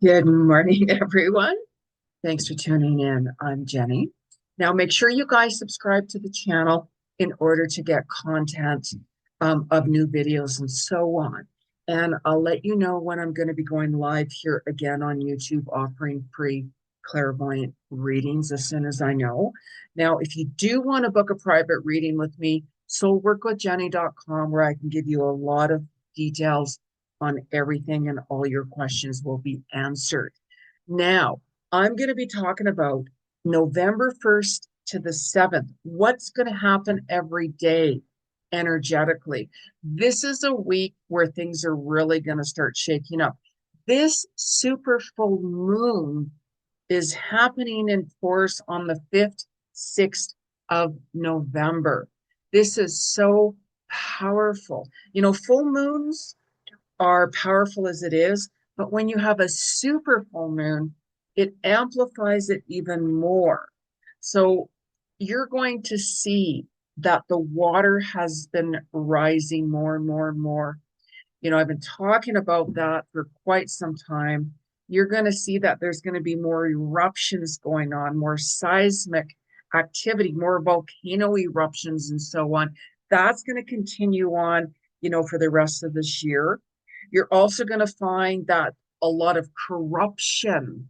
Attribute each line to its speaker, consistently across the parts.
Speaker 1: Good morning, everyone. Thanks for tuning in. I'm Jeni. Now, make sure you guys subscribe to the channel in order to get content of new videos and so on. And I'll let you know when I'm going to be going live here again on YouTube, offering free clairvoyant readings as soon as I know. Now, if you do want to book a private reading with me, soulworkwithjeni.com, where I can give you a lot of details on everything and all your questions will be answered. Now, I'm going to be talking about November 1st to the 7th. What's going to happen every day energetically? This is a week where things are really going to start shaking up. This super full moon is happening in Taurus on the 5th, 6th of November. This is so powerful. You know, full moons are powerful as it is, but when you have a super full moon, it amplifies it even more. So you're going to see that the water has been rising more and more and more. You know, I've been talking about that for quite some time. You're going to see that there's going to be more eruptions going on, more seismic activity, more volcano eruptions, and so on. That's going to continue on, for the rest of this year. You're also going to find that a lot of corruption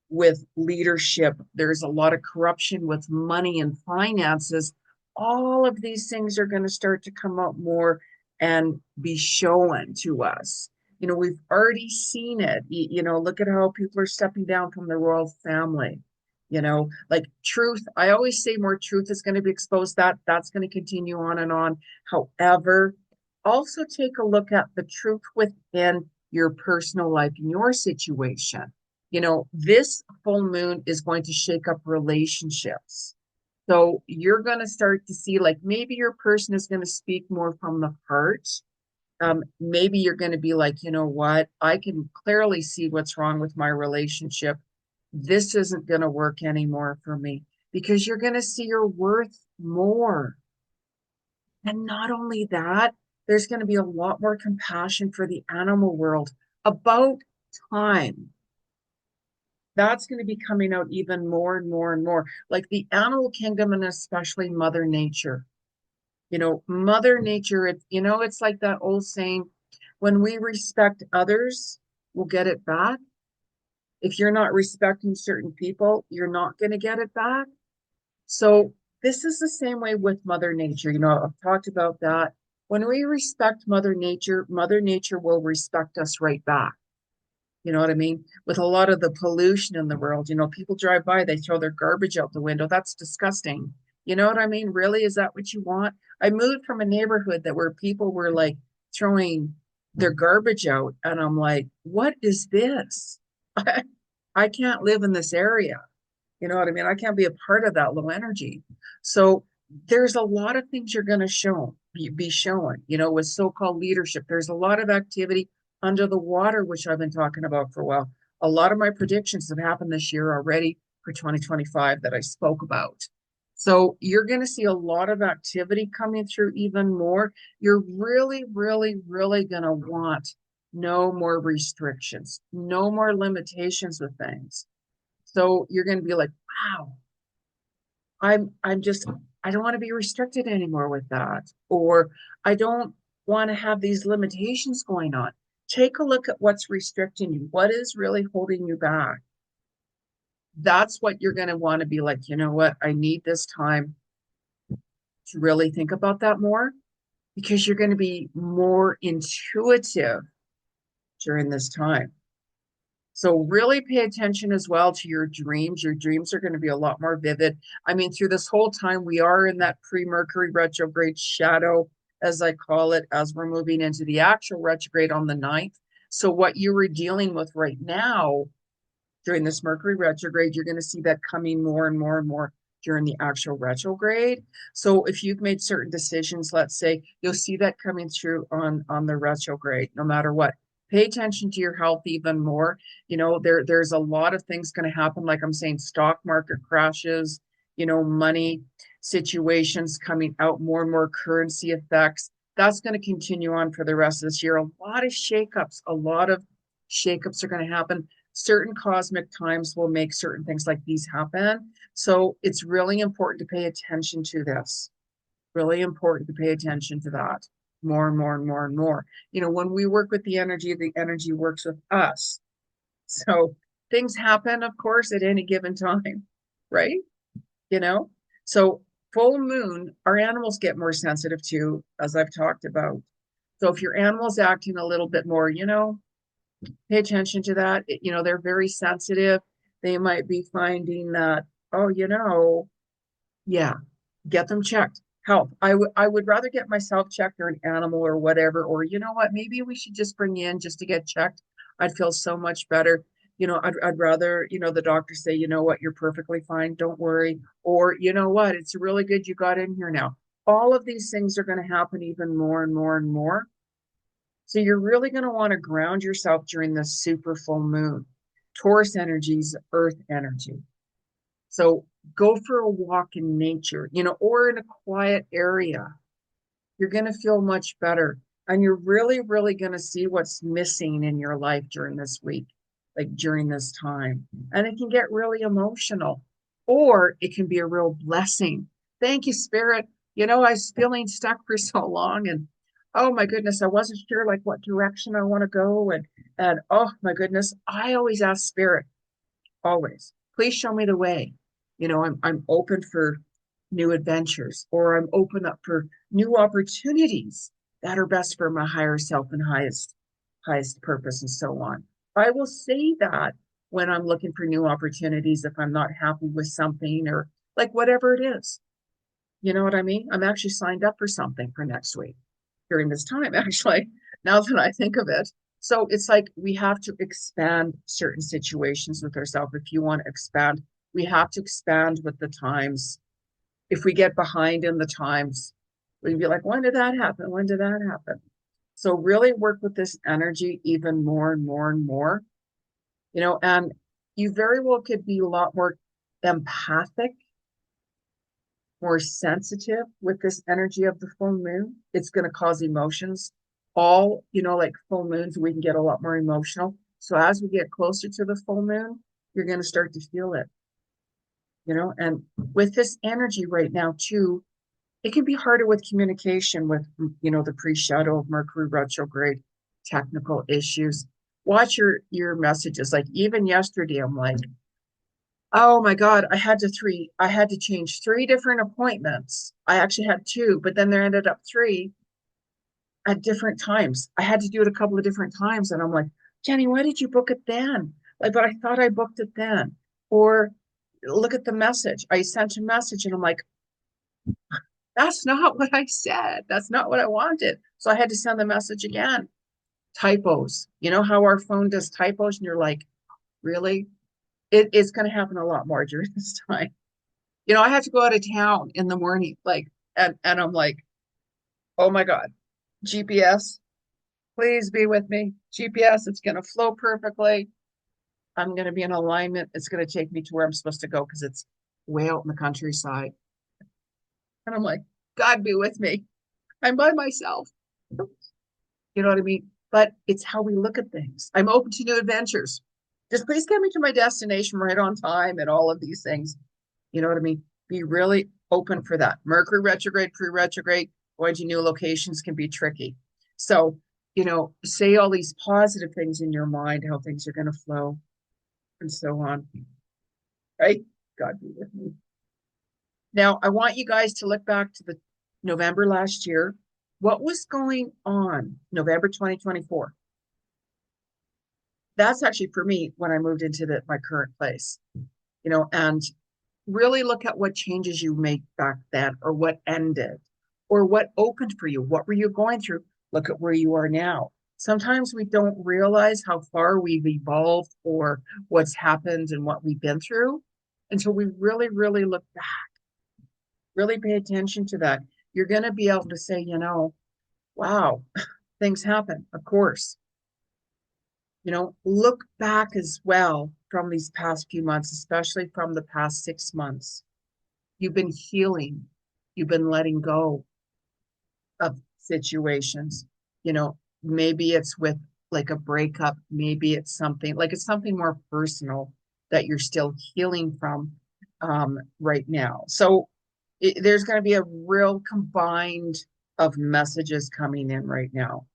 Speaker 1: with leadership, there's a lot of corruption with money and finances. All of these things are going to start to come up more and be shown to us. You know, we've already seen it. Look at how people are stepping down from the royal family. Like truth, I always say more truth is going to be exposed. That's going to continue on and on. However, also take a look at the truth within your personal life in your situation. This full moon is going to shake up relationships. So you're going to start to see, like, maybe your person is going to speak more from the heart. Maybe you're going to be like, you know what? I can clearly see what's wrong with my relationship. This isn't going to work anymore for me, because you're going to see your worth more. And not only that, there's going to be a lot more compassion for the animal world. About time. That's going to be coming out even more and more and more. Like the animal kingdom, and especially Mother Nature. Mother Nature, it's like that old saying, when we respect others, we'll get it back. If you're not respecting certain people, you're not going to get it back. So this is the same way with Mother Nature. I've talked about that. When we respect Mother Nature will respect us right back. You know what I mean? With a lot of the pollution in the world, people drive by, they throw their garbage out the window. That's disgusting. You know what I mean? Really? Is that what you want? I moved from a neighborhood that where people were like throwing their garbage out. And I'm like, what is this? I can't live in this area. You know what I mean? I can't be a part of that low energy. So there's a lot of things you're going to be showing, with so-called leadership. There's a lot of activity under the water, which I've been talking about for a while. A lot of my predictions have happened this year already for 2025 that I spoke about. So you're going to see a lot of activity coming through even more. You're really, really, really going to want no more restrictions, no more limitations with things. So you're going to be like, wow, I'm just, I don't want to be restricted anymore with that. Or I don't want to have these limitations going on. Take a look at what's restricting you. What is really holding you back? That's what you're going to want to be like, you know what? I need this time to really think about that more, because you're going to be more intuitive during this time. So really pay attention as well to your dreams. Your dreams are going to be a lot more vivid. I mean, through this whole time, we are in that pre-Mercury retrograde shadow, as I call it, as we're moving into the actual retrograde on the 9th. So what you were dealing with right now during this Mercury retrograde, you're going to see that coming more and more and more during the actual retrograde. So if you've made certain decisions, let's say, you'll see that coming through on the retrograde, no matter what. Pay attention to your health even more. There's a lot of things going to happen. Like I'm saying, stock market crashes, money situations coming out, more and more currency effects. That's going to continue on for the rest of this year. A lot of shakeups are going to happen. certain cosmic times will make certain things like these happen. So it's really important to pay attention to this. Really important to pay attention to that more and more and more and more. You know, when we work with the energy works with us. So things happen, of course, at any given time, right? You know, so full moon, our animals get more sensitive to, as I've talked about. So if your animal's acting a little bit more, you know, pay attention to that. You know, they're very sensitive. They might be finding that, oh, you know, yeah, get them checked. Health. I would rather get myself checked or an animal or whatever. Or you know what? Maybe we should just bring you in just to get checked. I'd feel so much better. You know, I'd rather, you know, the doctor say, you know what, you're perfectly fine. Don't worry. Or you know what, it's really good you got in here now. All of these things are going to happen even more and more and more. So you're really going to want to ground yourself during this super full moon. Taurus energy is earth energy. So go for a walk in nature, you know, or in a quiet area. You're going to feel much better. And you're really, really going to see what's missing in your life during this week, like during this time. And it can get really emotional, or it can be a real blessing. Thank you, Spirit. You know, I was feeling stuck for so long, and oh my goodness, I wasn't sure like what direction I want to go. And oh my goodness, I always ask Spirit, always, please show me the way. You know, I'm open for new adventures, or I'm open up for new opportunities that are best for my higher self and highest purpose, and so on. I will say that when I'm looking for new opportunities, if I'm not happy with something or like whatever it is. You know what I mean? I'm actually signed up for something for next week during this time, actually, now that I think of it. So it's like we have to expand certain situations with ourselves. If you want to expand, we have to expand with the times. If we get behind in the times, we'd be like, when did that happen? When did that happen? So really work with this energy even more and more and more, you know, and you very well could be a lot more empathic, more sensitive with this energy of the full moon. It's going to cause emotions. All, you know, like full moons, we can get a lot more emotional. So as we get closer to the full moon, you're going to start to feel it, you know, and with this energy right now, too, it can be harder with communication with, you know, the pre-shadow of Mercury retrograde, technical issues. Watch your messages. Like even yesterday, I'm like, oh my God, I had to change three different appointments. I actually had two, but then there ended up three at different times. I had to do it a couple of different times. And I'm like, Jeni, why did you book it then? Like, but I thought I booked it then. Or look at the message. I sent a message and I'm like, that's not what I said. That's not what I wanted. So I had to send the message again. Typos. You know how our phone does typos? And you're like, really? It's going to happen a lot more during this time. You know, I had to go out of town in the morning, like, and I'm like, oh my God, GPS, please be with me. GPS, it's going to flow perfectly. I'm going to be in alignment. It's going to take me to where I'm supposed to go because it's way out in the countryside. And I'm like, God be with me. I'm by myself. You know what I mean? But it's how we look at things. I'm open to new adventures. Just please get me to my destination right on time and all of these things. You know what I mean? Be really open for that. Mercury retrograde, pre-retrograde, going to new locations can be tricky. So, you know, say all these positive things in your mind, how things are going to flow and so on. Right? God be with me. Now, I want you guys to look back to the November last year. What was going on November 2024? That's actually for me when I moved into my current place, you know, and really look at what changes you made back then or what ended or what opened for you. What were you going through? Look at where you are now. Sometimes we don't realize how far we've evolved or what's happened and what we've been through until we really, really look back, really pay attention to that. You're going to be able to say, you know, wow, things happen, of course. You know, look back as well from these past few months, especially from the past 6 months. You've been healing, you've been letting go of situations. You know, maybe it's with like a breakup. Maybe it's something like it's something more personal that you're still healing from right now. So there's going to be a real combined of messages coming in right now.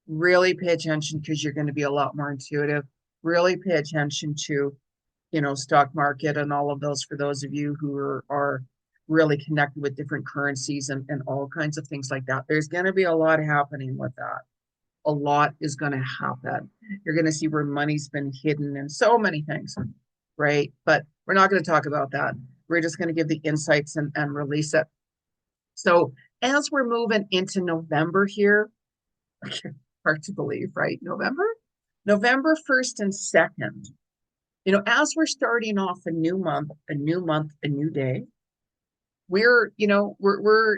Speaker 1: Really pay attention because you're going to be a lot more intuitive. Really pay attention to, stock market and all of those for those of you who are really connected with different currencies and all kinds of things like that. There's going to be a lot happening with that. A lot is going to happen. You're going to see where money's been hidden and so many things, right? But we're not going to talk about that. We're just going to give the insights and release it. So as we're moving into November here, hard to believe, right? November 1st and 2nd. As we're starting off a new month, a new day, we're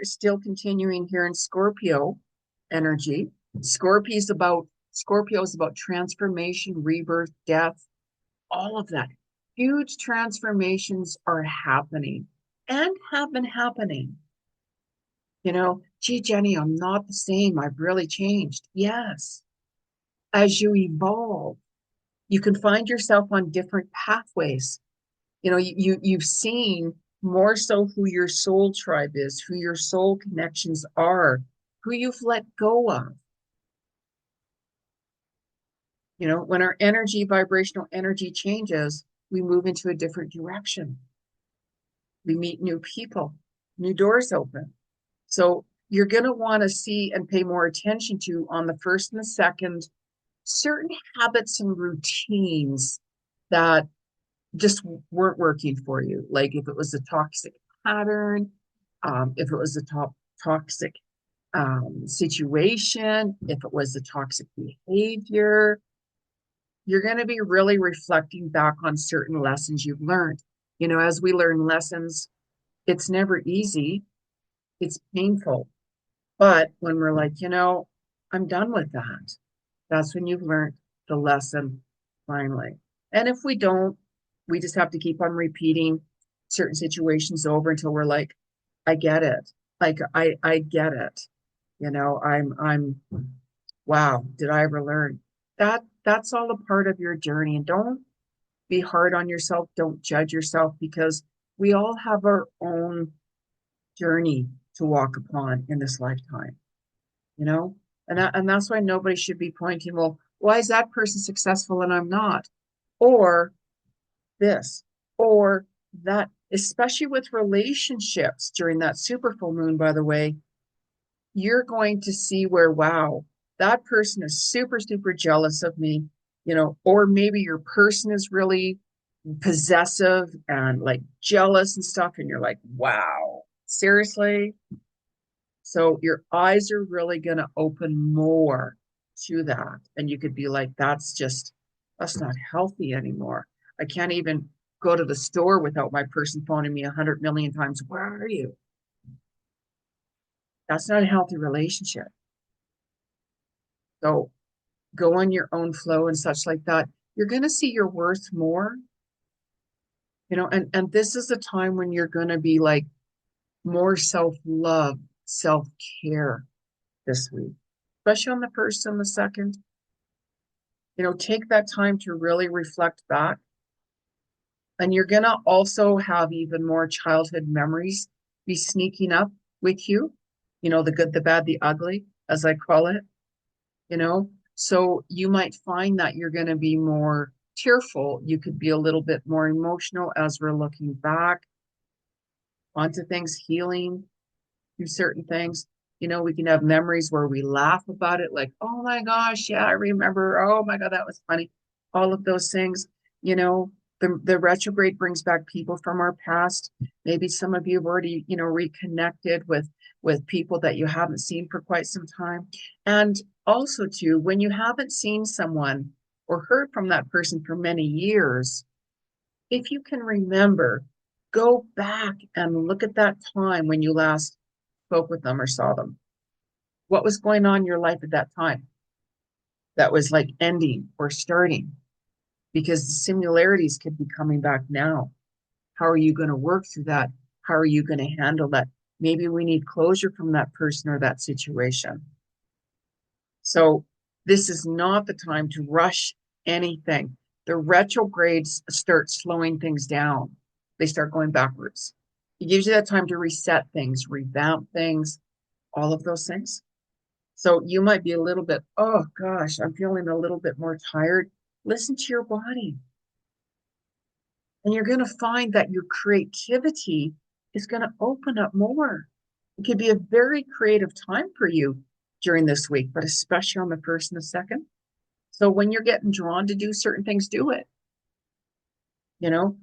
Speaker 1: still continuing here in Scorpio energy. Scorpio is about transformation, rebirth, death, all of that. Huge transformations are happening and have been happening. Gee, Jeni, I'm not the same. I've really changed. Yes. As you evolve, you can find yourself on different pathways. You've seen more so who your soul tribe is, who your soul connections are, who you've let go of. When our vibrational energy changes, we move into a different direction. We meet new people, new doors open. So you're going to want to see and pay more attention to on the 1st and the 2nd, certain habits and routines that just weren't working for you. Like if it was a toxic pattern, if it was a toxic situation, if it was a toxic behavior, you're going to be really reflecting back on certain lessons you've learned. As we learn lessons, it's never easy. It's painful. But when we're like, I'm done with that, that's when you've learned the lesson finally. And if we don't, we just have to keep on repeating certain situations over until we're like, I get it. Like I get it. I'm wow, did I ever learn? That's all a part of your journey. And don't be hard on yourself. Don't judge yourself because we all have our own journey to walk upon in this lifetime, and that's why nobody should be pointing, well, why is that person successful and I'm not? Or this, or that, especially with relationships during that super full moon, by the way, you're going to see where, wow, that person is super, super jealous of me, or maybe your person is really possessive and like jealous and stuff. And you're like, wow, seriously? So your eyes are really going to open more to that. And you could be like, that's not healthy anymore. I can't even go to the store without my person phoning me 100 million times. Where are you? That's not a healthy relationship. So go on your own flow and such like that. You're going to see your worth more, and this is a time when you're going to be like more self-love, self-care this week, especially on the 1st and the 2nd. Take that time to really reflect back. And you're going to also have even more childhood memories be sneaking up with you, the good, the bad, the ugly, as I call it, So you might find that you're going to be more tearful. You could be a little bit more emotional as we're looking back onto things, healing through certain things. We can have memories where we laugh about it, like, oh my gosh, yeah, I remember. Oh my God, that was funny. All of those things, the retrograde brings back people from our past. Maybe some of you have already, reconnected with people that you haven't seen for quite some time. And also too, when you haven't seen someone or heard from that person for many years, if you can remember, go back and look at that time when you last spoke with them or saw them. What was going on in your life at that time that was like ending or starting? Because the similarities could be coming back now. How are you going to work through that? How are you going to handle that? Maybe we need closure from that person or that situation. So This is not the time to rush anything. The retrogrades start slowing things down. They start going backwards. It gives you that time to reset things, revamp things, all of those things. So you might be a little bit, oh gosh, I'm feeling a little bit more tired. Listen to your body. And you're going to find that your creativity is going to open up more. It could be a very creative time for you during this week, but especially on the first and the second. So when you're getting drawn to do certain things, do it.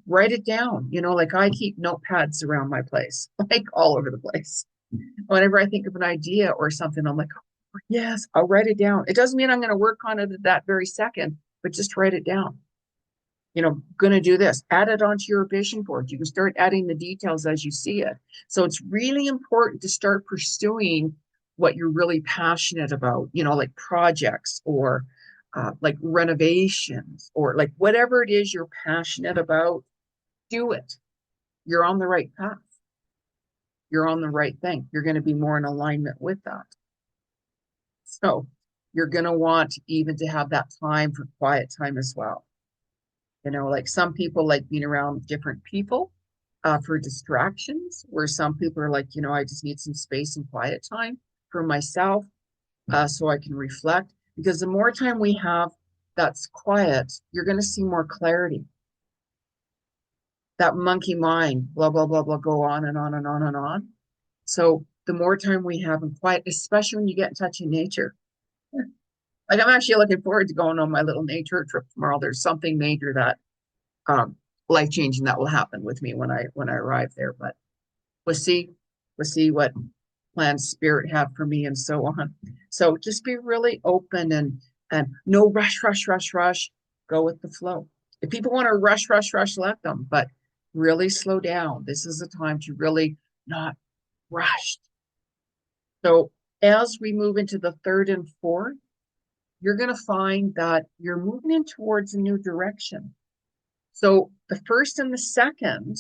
Speaker 1: Write it down. Like I keep notepads around my place, like all over the place. Whenever I think of an idea or something, I'm like, oh, yes, I'll write it down. It doesn't mean I'm going to work on it at that very second, but just write it down. Going to do this, add it onto your vision board. You can start adding the details as you see it. So it's really important to start pursuing what you're really passionate about, like projects or like renovations or like whatever it is you're passionate about, do it. You're on the right path. You're on the right thing. You're going to be more in alignment with that. So you're going to want even to have that time for quiet time as well. Like some people like being around different people for distractions, where some people are like, I just need some space and quiet time for myself so I can reflect. Because the more time we have that's quiet, you're going to see more clarity. That monkey mind, blah, blah, blah, blah, go on and on and on and on. So the more time we have in quiet, especially when you get in touch with nature. Like I'm actually looking forward to going on my little nature trip tomorrow. There's something major that life changing that will happen with me when I arrive there. But we'll see what plans spirit have for me and so on. So just be really open and no rush, rush, rush, rush. Go with the flow. If people want to rush, rush, rush, let them, but really slow down. This is a time to really not rush. So as we move into the third and fourth, you're going to find that you're moving in towards a new direction. So the first and the second,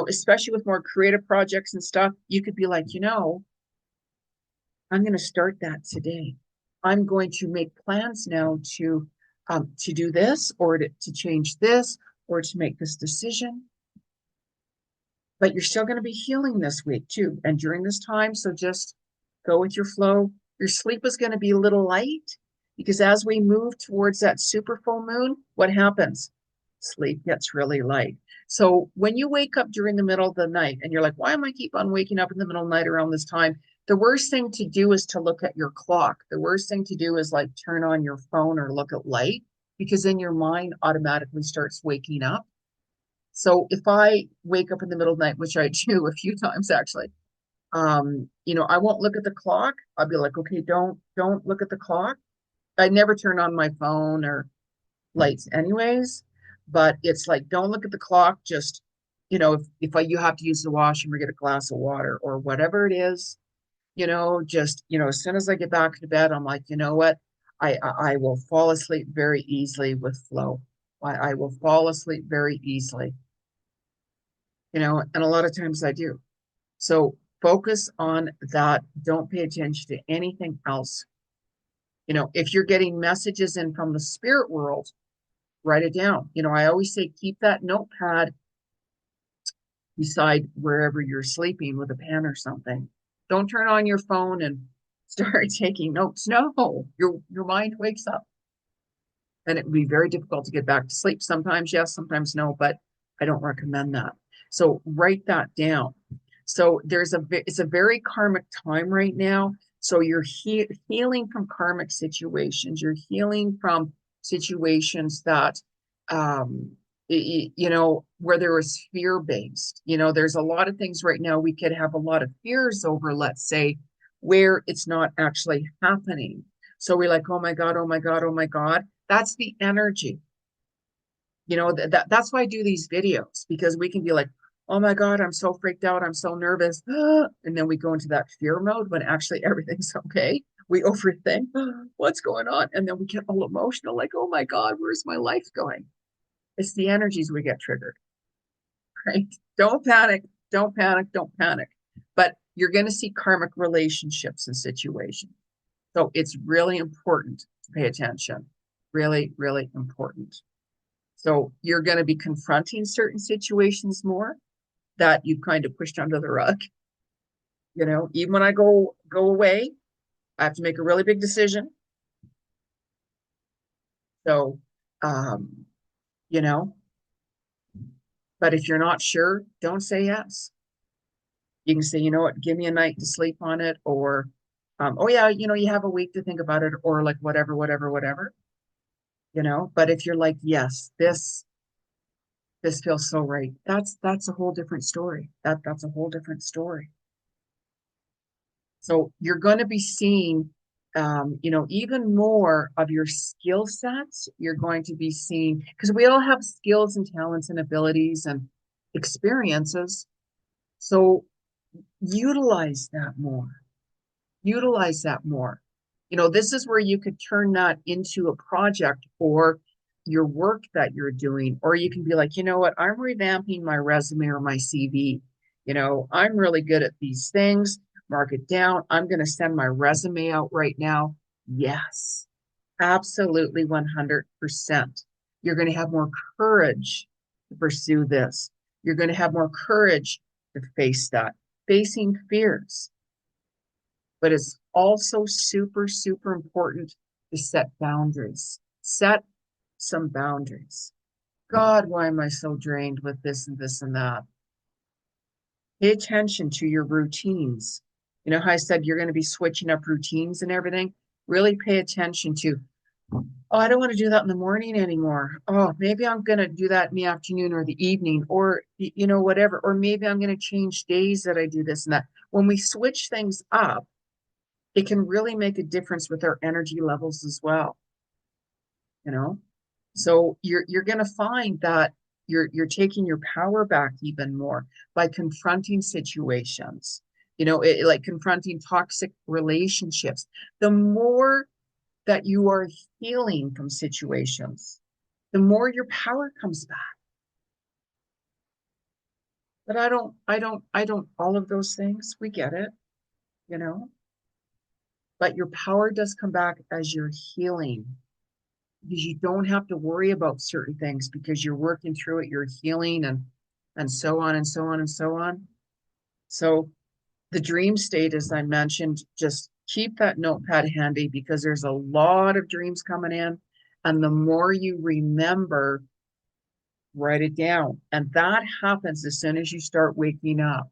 Speaker 1: especially with more creative projects and stuff, you could be like, I'm going to start that today. I'm going to make plans now to do this or to change this or to make this decision. But you're still going to be healing this week too. And during this time, so just go with your flow. Your sleep is going to be a little light because as we move towards that super full moon, what happens? Sleep gets really light. So when you wake up during the middle of the night and you're like, why am I keep on waking up in the middle of the night around this time? The worst thing to do is to look at your clock. The worst thing to do is like turn on your phone or look at light because then your mind automatically starts waking up. So if I wake up in the middle of the night, which I do a few times actually, I won't look at the clock. I'll be like, okay, don't look at the clock. I never turn on my phone or lights anyways, but it's like, don't look at the clock. Just, if you have to use the washroom or get a glass of water or whatever it is, just, as soon as I get back to bed, I'm like, you know what? I will fall asleep very easily with flow. I will fall asleep very easily, and a lot of times I do. So focus on that. Don't pay attention to anything else. If you're getting messages in from the spirit world, write it down. I always say keep that notepad beside wherever you're sleeping with a pen or something. Don't turn on your phone and start taking notes. No, your mind wakes up. And it would be very difficult to get back to sleep. Sometimes yes, sometimes no, but I don't recommend that. So write that down. So it's a very karmic time right now. So you're healing from karmic situations. You're healing from situations that, where there was fear-based. There's a lot of things right now we could have a lot of fears over, let's say, where it's not actually happening. So we're like, oh my God, oh my God, oh my God. That's the energy. That's why I do these videos, because we can be like, oh my God, I'm so freaked out. I'm so nervous. And then we go into that fear mode when actually everything's okay. We overthink what's going on. And then we get all emotional, like, oh my God, where's my life going? It's the energies we get triggered, right? Don't panic. Don't panic. Don't panic. But you're going to see karmic relationships and situations. So it's really important to pay attention. Really, really important. So you're going to be confronting certain situations more that you've kind of pushed under the rug. You know, even when I go away, I have to make a really big decision. So, um, you know, but if you're not sure, don't say yes. You can say, you know what, give me a night to sleep on it, or, oh yeah, you know, you have a week to think about it, or like whatever, whatever, whatever, you know. But if you're like, yes, this feels so right, that's a whole different story. That's a whole different story. So you're going to be seeing, you know, even more of your skill sets. You're going to be seeing, because we all have skills and talents and abilities and experiences. So utilize that more. Utilize that more. You know, this is where you could turn that into a project or your work that you're doing, or you can be like, you know what, I'm revamping my resume or my CV. You know, I'm really good at these things. Mark it down. I'm going to send my resume out right now. Yes, absolutely 100%. You're going to have more courage to pursue this. You're going to have more courage to face that, facing fears. But it's also super, super important to set boundaries. Set some boundaries. God, why am I so drained with this and this and that? Pay attention to your routines. You know how I said you're going to be switching up routines and everything? Really pay attention to, oh, I don't want to do that in the morning anymore. Oh, maybe I'm going to do that in the afternoon or the evening, or, you know, whatever. Or maybe I'm going to change days that I do this and that. When we switch things up, it can really make a difference with our energy levels as well, you know. So you're going to find that you're taking your power back even more by confronting situations, you know, like confronting toxic relationships. The more that you are healing from situations, the more your power comes back. But I don't all of those things, we get it, you know, but your power does come back as you're healing, because you don't have to worry about certain things because you're working through it, you're healing, and so on and so on and so on. So the dream state, as I mentioned, just keep that notepad handy because there's a lot of dreams coming in. And the more you remember, write it down. And that happens as soon as you start waking up.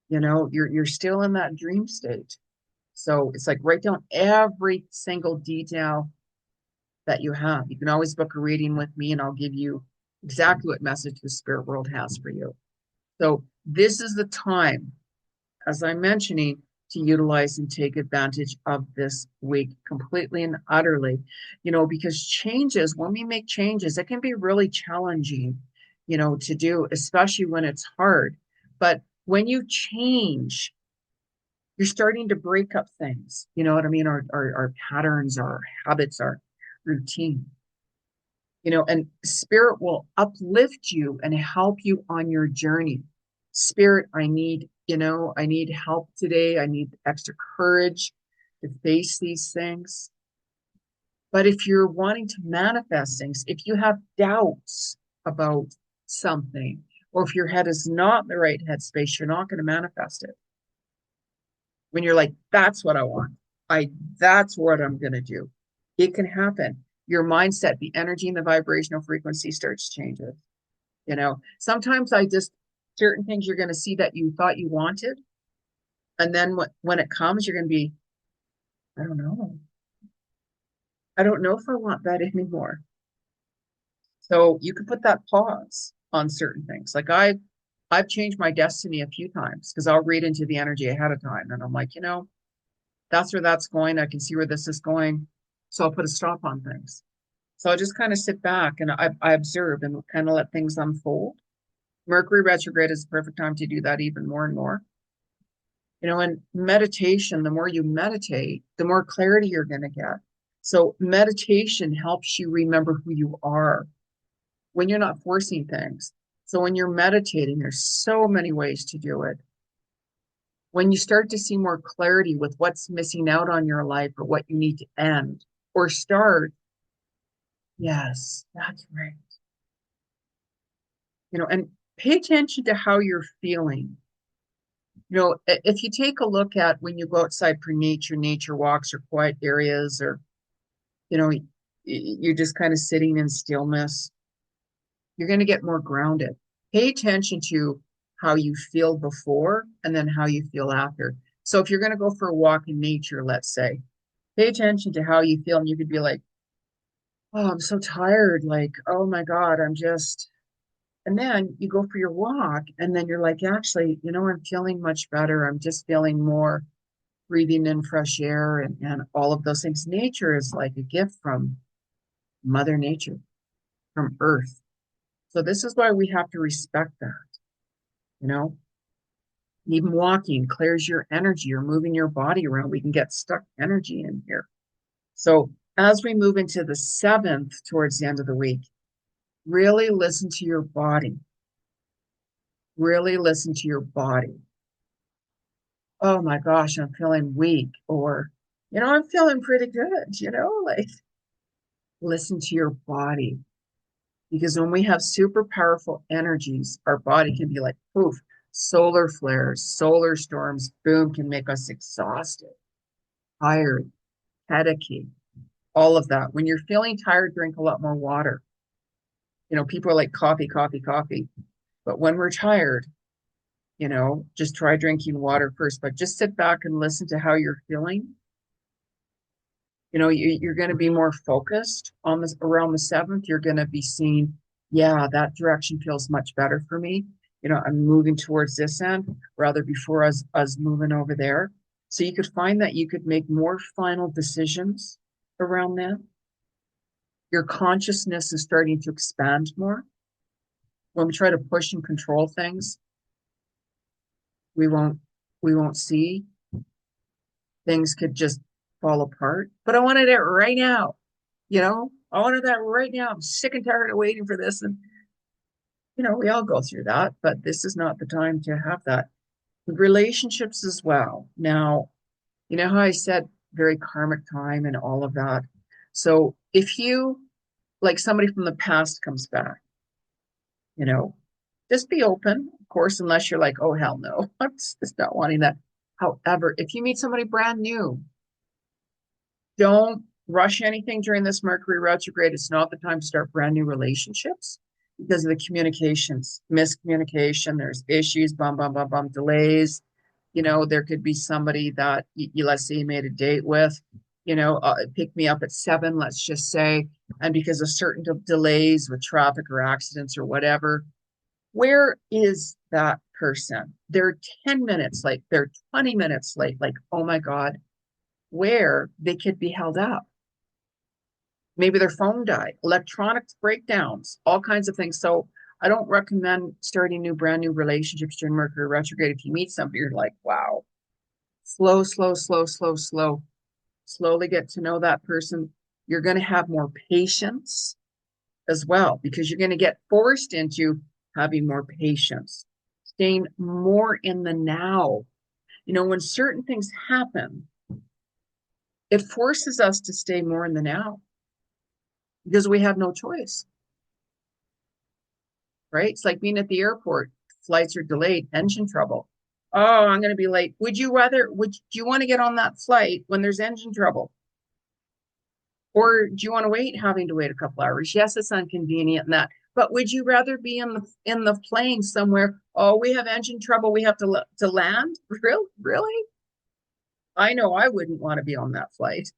Speaker 1: You know, you're still in that dream state. So it's like write down every single detail that you have. You can always book a reading with me and I'll give you exactly what message the spirit world has for you. So this is the time, as I'm mentioning, to utilize and take advantage of this week completely and utterly, you know, because changes, when we make changes, it can be really challenging, you know, to do, especially when it's hard. But when you change, you're starting to break up things. You know what I mean? Our patterns, our habits, our routine. You know, and spirit will uplift you and help you on your journey. Spirit, I need, you know, I need help today. I need extra courage to face these things. But if you're wanting to manifest things, if you have doubts about something, or if your head is not in the right headspace, you're not going to manifest it. When you're like, that's what I want, that's what I'm going to do, it can happen. Your mindset, the energy and the vibrational frequency starts changing. You know, sometimes certain things you're going to see that you thought you wanted. And then when it comes, you're going to be, I don't know. I don't know if I want that anymore. So you can put that pause on certain things. Like I've changed my destiny a few times because I'll read into the energy ahead of time. And I'm like, you know, that's where that's going. I can see where this is going. So I'll put a stop on things. So I just kind of sit back and I observe and kind of let things unfold. Mercury retrograde is the perfect time to do that even more and more. You know, and meditation, the more you meditate, the more clarity you're going to get. So meditation helps you remember who you are when you're not forcing things. So when you're meditating, there's so many ways to do it. When you start to see more clarity with what's missing out on your life or what you need to end or start, yes, that's right. And pay attention to how you're feeling. If you take a look at when you go outside for nature walks or quiet areas, or, you're just kind of sitting in stillness, you're going to get more grounded. Pay attention to how you feel before and then how you feel after. So if you're going to go for a walk in nature, let's say, pay attention to how you feel. And you could be like, oh, I'm so tired. Like, oh my God, and then you go for your walk and then you're like, actually, I'm feeling much better. I'm just feeling more breathing in fresh air and all of those things. Nature is like a gift from Mother Nature, from Earth. So this is why we have to respect that, you know. Even walking clears your energy or moving your body around. We can get stuck energy in here. So as we move into the 7th towards the end of the week, really listen to your body. Really listen to your body. Oh my gosh, I'm feeling weak, or, I'm feeling pretty good, like listen to your body. Because when we have super powerful energies, our body can be like, poof, solar flares, solar storms, boom, can make us exhausted, tired, headachy, all of that. When you're feeling tired, drink a lot more water. People are like coffee, coffee, coffee. But when we're tired, just try drinking water first, but just sit back and listen to how you're feeling. You're going to be more focused on this around the 7th. You're going to be seeing, yeah, that direction feels much better for me. I'm moving towards this end rather before us moving over there. So you could find that you could make more final decisions around that. Your consciousness is starting to expand more. When we try to push and control things, we won't see. Things could just fall apart. But I wanted it right now. I wanted that right now. I'm sick and tired of waiting for this. And, we all go through that, but this is not the time to have that. Relationships as well. Now, you know how I said very karmic time and all of that. So if you, like somebody from the past comes back, you know, just be open, of course, unless you're like, oh, hell no, I'm just not wanting that. However, if you meet somebody brand new, don't rush anything during this Mercury retrograde. It's not the time to start brand new relationships because of the communications, miscommunication. There's issues, delays. There could be somebody that let's say you made a date with, pick me up at 7, let's just say, and because of certain delays with traffic or accidents or whatever, where is that person? They're 10 minutes late, they're 20 minutes late. Like, oh my God, where they could be held up. Maybe their phone died, electronics breakdowns, all kinds of things. So I don't recommend starting brand new relationships during Mercury retrograde. If you meet somebody, you're like, wow, slow, slow, slow, slow, slow. Slowly get to know that person. You're going to have more patience as well because you're going to get forced into having more patience, staying more in the now. When certain things happen, it forces us to stay more in the now because we have no choice, right? It's like being at the airport, flights are delayed, engine trouble. Oh, I'm going to be late. Do you want to get on that flight when there's engine trouble? Or do you want to having to wait a couple hours? Yes, it's inconvenient and that, but would you rather be in the plane somewhere? Oh, we have engine trouble. We have to land. Really? I know I wouldn't want to be on that flight.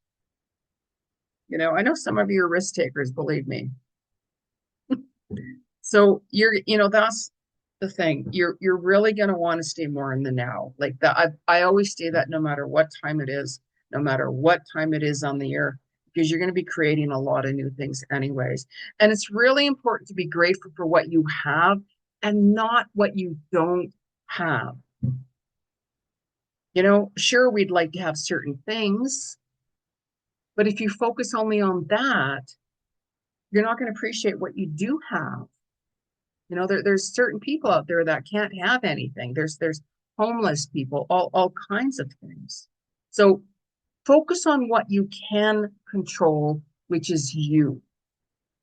Speaker 1: I know some of you are risk takers, believe me. So that's the thing. You're really going to want to stay more in the now. Like that, I always say that no matter what time it is, no matter what time it is on the year, because you're going to be creating a lot of new things anyways. And it's really important to be grateful for what you have and not what you don't have. Sure, we'd like to have certain things, but if you focus only on that, you're not going to appreciate what you do have. There's certain people out there that can't have anything. There's homeless people, all kinds of things. So focus on what you can control, which is you.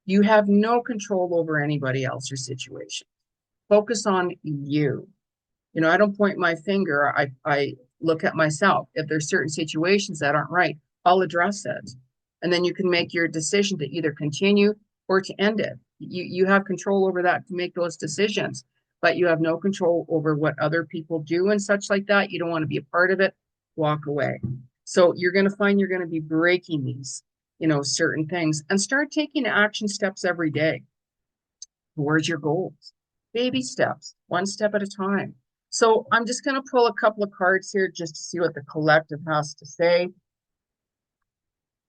Speaker 1: You have no control over anybody else or situation. Focus on you. You know, I don't point my finger. I look at myself. If there's certain situations that aren't right, I'll address it. And then you can make your decision to either continue or to end it. You have control over that to make those decisions, but you have no control over what other people do and such like that. You don't want to be a part of it. Walk away. So you're going to find you're going to be breaking these, certain things, and start taking action steps every day towards your goals. Baby steps, one step at a time. So I'm just going to pull a couple of cards here just to see what the collective has to say.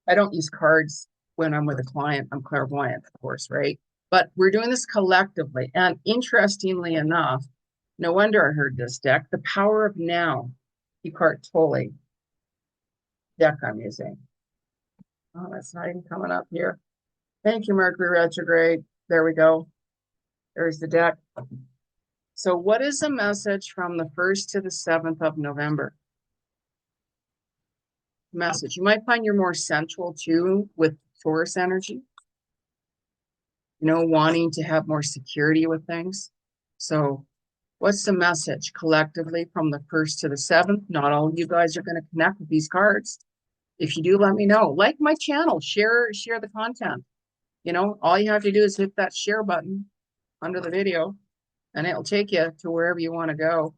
Speaker 1: I don't use cards when I'm with a client. I'm clairvoyant, of course, right? But we're doing this collectively. And interestingly enough, no wonder I heard this deck, the power of now, Eckhart Tolle deck I'm using. Oh, that's not even coming up here. Thank you, Mercury retrograde. There we go. There's the deck. So what is the message from the 1st to the 7th of November? Message. You might find you're more central too with Taurus energy, wanting to have more security with things. So what's the message collectively from the 1st to the 7th? Not all of you guys are going to connect with these cards. If you do, let me know. Like my channel, share the content. All you have to do is hit that share button under the video and it'll take you to wherever you want to go.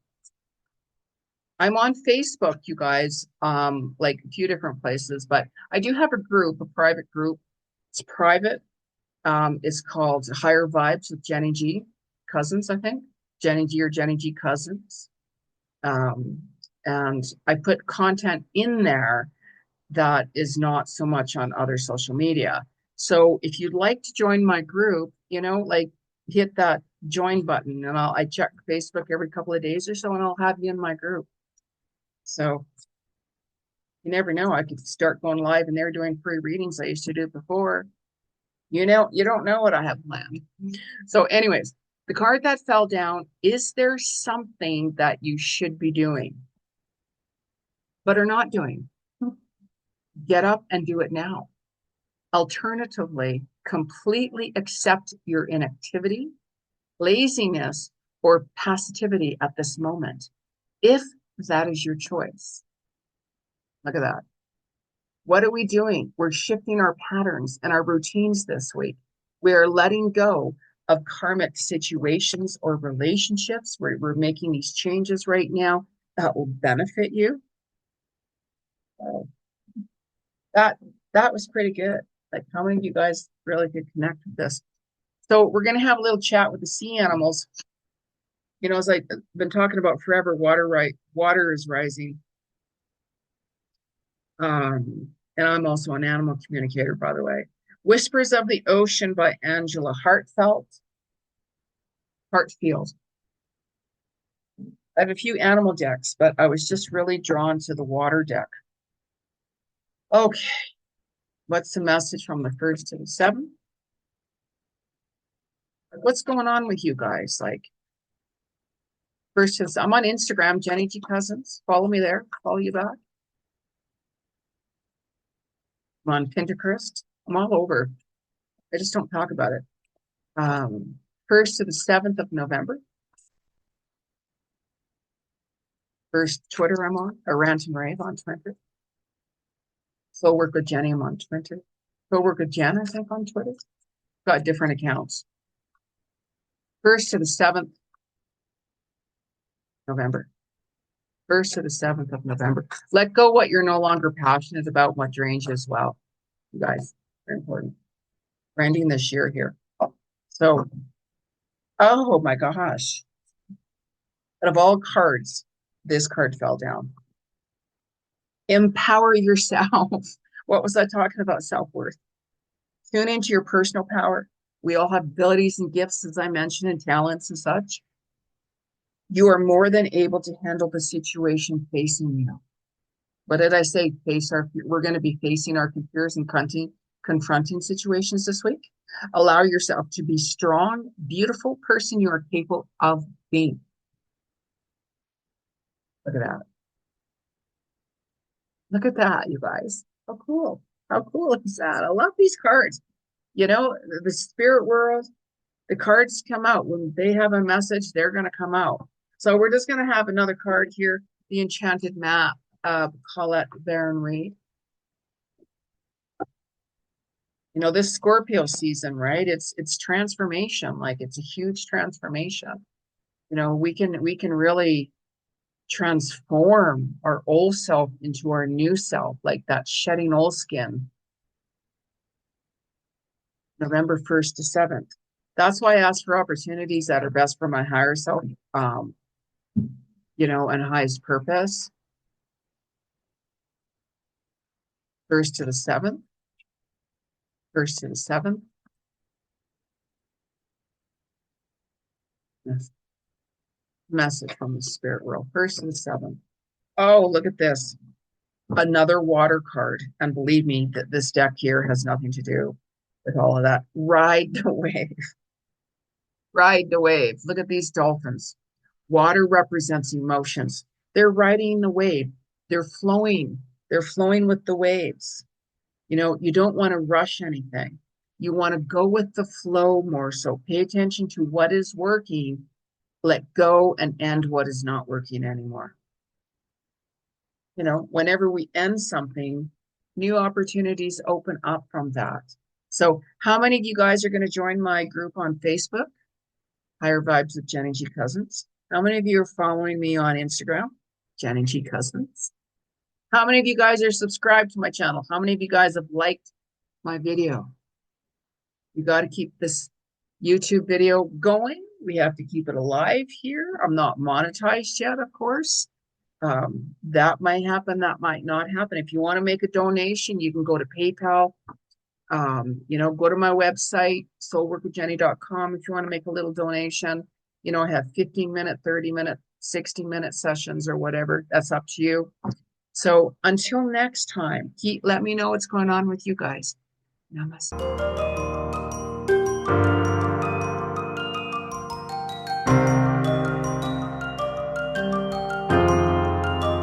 Speaker 1: I'm on Facebook, you guys, like a few different places, but I do have a private group. It's private. It's called Higher Vibes with Jeni G. Cousins, I think. Jeni G or Jeni G Cousins. And I put content in there that is not so much on other social media. So if you'd like to join my group, hit that join button, and I check Facebook every couple of days or so, and I'll have you in my group. So you never know. I could start going live and they're doing free readings I used to do before. You don't know what I have planned. So anyways, the card that fell down, is there something that you should be doing but are not doing? Get up and do it now. Alternatively, completely accept your inactivity, laziness, or passivity at this moment, if that is your choice. Look at that. What are we doing? We're shifting our patterns and our routines this week. We are letting go of karmic situations or relationships. We're making these changes right now that will benefit you. That was pretty good. Like, how many of you guys really could connect with this? So we're going to have a little chat with the sea animals. As I've been talking about forever, water is rising. And I'm also an animal communicator, by the way. Whispers of the Ocean by Angela. Heartfield. I have a few animal decks, but I was just really drawn to the water deck. Okay. What's the message from the 1st to the 7th? What's going on with you guys? Like, first, I'm on Instagram, Jeni G Cousins. Follow me there. Follow you back. I'm on Pinterest. I'm all over. I just don't talk about it. 1st to the 7th of November. First Twitter I'm on, or Rant and Rave on Twitter. So work with Jeni, I'm on Twitter. So work with Jen, I think, on Twitter. Got different accounts. 1st to the 7th November. 1st to the 7th of November. Let go what you're no longer passionate about, what drains you as well. You guys, very important. We're ending this year here. So, oh my gosh. Out of all cards, this card fell down. Empower yourself. What was I talking about? Self-worth. Tune into your personal power. We all have abilities and gifts, as I mentioned, and talents and such. You are more than able to handle the situation facing you. What did I say? We're going to be facing our fears and confronting situations this week. Allow yourself to be strong, beautiful person you are capable of being. Look at that. Look at that, you guys. How cool. How cool is that? I love these cards. You know, the spirit world, the cards come out. When they have a message, they're going to come out. So we're just going to have another card here, the Enchanted Map of Colette Baron Reed. You know, this Scorpio season, right? It's transformation. Like it's a huge transformation. You know, we can really transform our old self into our new self, like that shedding old skin, November 1st to 7th. That's why I ask for opportunities that are best for my higher self, you know, and highest purpose. 1st to the 7th, 1st to the 7th. Yes. Message from the spirit world, 1st to the 7th. Oh, look at this. Another water card. And believe me, that this deck here has nothing to do with all of that. Ride the wave. Ride the wave. Look at these dolphins. Water represents emotions. They're riding the wave. They're flowing. They're flowing with the waves. You know, you don't want to rush anything. You want to go with the flow more. So pay attention to what is working, let go and end what is not working anymore. You know, whenever we end something, new opportunities open up from that. So how many of you guys are going to join my group on Facebook? Higher Vibes with Jeni G. Cousins. How many of you are following me on Instagram? Jeni G. Cousins. How many of you guys are subscribed to my channel? How many of you guys have liked my video? You got to keep this YouTube video going. We have to keep it alive here. I'm not monetized yet, of course. That might happen, that might not happen. If you want to make a donation, you can go to PayPal. You know, go to my website, soulworkwithjeni.com, if you want to make a little donation. You know, I have 15-minute, 30-minute, 60-minute sessions or whatever. That's up to you. So until next time, let me know what's going on with you guys. Namaste.